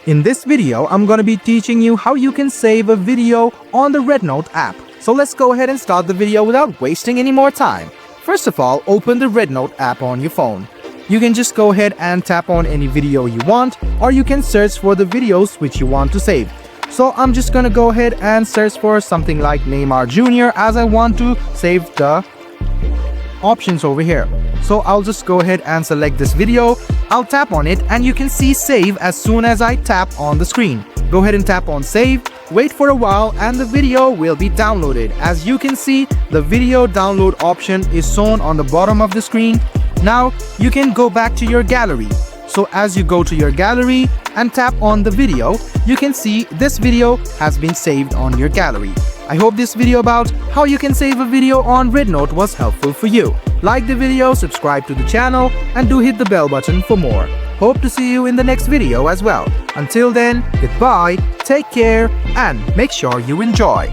In this video, I'm going to be teaching you how you can save a video on the Rednote app. So let's go ahead and start the video without wasting any more time. First of all, open the Rednote app on your phone. You can just go ahead and tap on any video you want, or you can search for the videos which you want to save. So I'm just going to go ahead and search for something like Neymar Jr. as I want to save the options over here. So I'll just go ahead and select this video. I'll tap on it and you can see save as soon as I tap on the screen. Go ahead and tap on save, wait for a while and the video will be downloaded. As you can see, the video download option is shown on the bottom of the screen. Now you can go back to your gallery. So as you go to your gallery and tap on the video, you can see this video has been saved on your gallery. I hope this video about how you can save a video on Rednote was helpful for you. Like the video, subscribe to the channel, and do hit the bell button for more. Hope to see you in the next video as well. Until then, goodbye, take care, and make sure you enjoy.